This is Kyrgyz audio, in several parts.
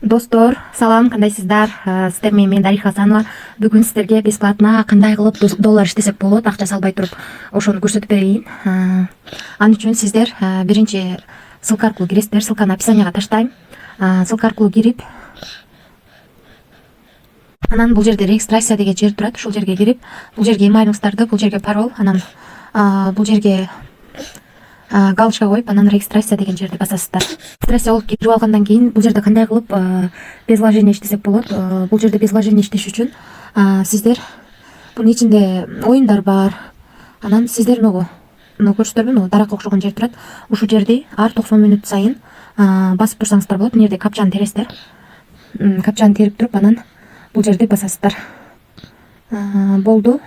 Достор, салам, кандайсыздар? Сіздер мен Дариха Хасанова. Бүгін сіздерге бесплатно қандай қылып доллар іштесек болады, ақша салбай тұрып, ошоны көрсөтүп берейин. Ан үчүн сіздер биринчи ссылка аркылуу киресиздер, ссылканы описанияга таштайм. Ссылка аркылуу кирип, анан бул жерде регистрация деген жер турат, ушул жерге кирип, бул жерге имейлиңиздарды, бул жерге пароль, анан бул жерге галочка коюп, анан регистрация деген жерди басасыздар. Регистрация болуп кирип алгандан кийин бул жерде кандай кылып без вложения иштесек болот? Бул жерде без вложения иштеш үчүн сиздер бунун ичинде оюндар бар. Анан сиздер муну көрсөтөрмүн, даракка окшогон жер турат. Ушул жерди ар 90 мүнөт сайын басып турсаңыздар болот. Мына жерде капчаны тересиздер. Капчаны терип туруп, анан бул жерди басасыздар. Болду.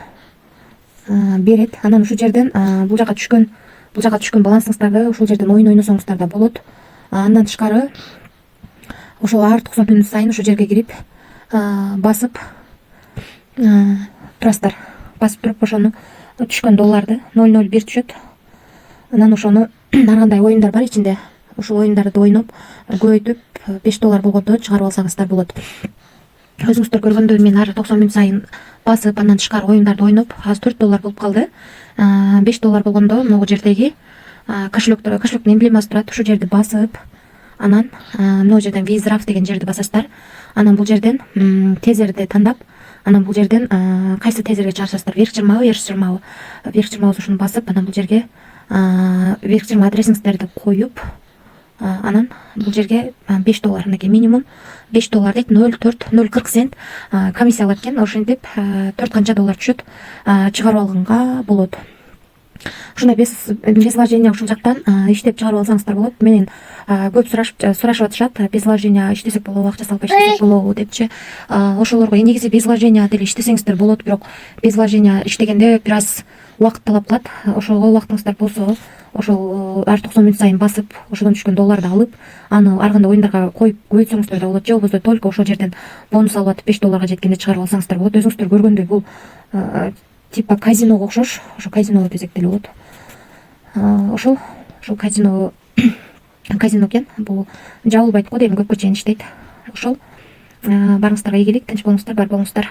Берет. Анан ушул жерден бул жака түшкөн балансыңыздарды ушул жерден ойносоңуздар да болот. Андан тышкары ошол ар 90 мүнөт сайын ушул жерге кирип басып турасыздар. Басып туруп ошону түшкөн долларды 001 түшөт. Анан ошону ар кандай оюндар бар ичинде. Ушул оюндарды ойноп, көбөйтүп $5 болгондо чыгарып алсаңыздар болот. Өзүңүздөр көргөндөй мен ар 90 мүнөт сайын басып, андан тышкары оюндарды ойноп, азыр $4 болуп калды. $5 болгондо могу жердеги кошелектин эмблемасы турат. Ушул жерди басып, анан могу жерден визраф деген жерди басасыздар. Анан бул жерден тезерди тандап, анан бул жерден кайсы тезерге чыгарасыздар? Верх жырмабы, эрш жырмабы? Верх жырмабы ушуну басып, анан бул жерге верх жырма адресиңиздерди коюп, анан бул жерге $5, мынакей минимум $5 дейт, 0,40 цент комиссия алат экен. Ошентип 4 канча доллар түшөт, чыгарып алганга болот. Ушундай без вложения ушул жактан иштеп чыгарып алсаңыздар болот. Менен көп сурашып атышат, без вложения иштесек болобу, акча салбай иштесек болобу депчи. Ошолорго негизи без вложения деле иштесеңиздер болот, бирок без вложения иштегенде бир аз убакыт талап кылат. Ошого убактыңыздар болсо, ошол ар 90 мүнөт сайын басып, ошодон түшкөн долларды алып, аны ар кандай оюндарга коюп көбөйтсөңүздөр да болот. Же болбосо только ошол жерден бонус алып атып $5 жеткенде чыгарып алсаңыздар болот. Өзүңүздөр көргөндөй бул типа казиного окшош, ошо казино десек деле болот. Ошол казино экен. Бул жабылбайт го дейм, көпкө чейин иштейт. Ошол барыңыздарга ийгилик, тынч болуңуздар, бар болуңуздар.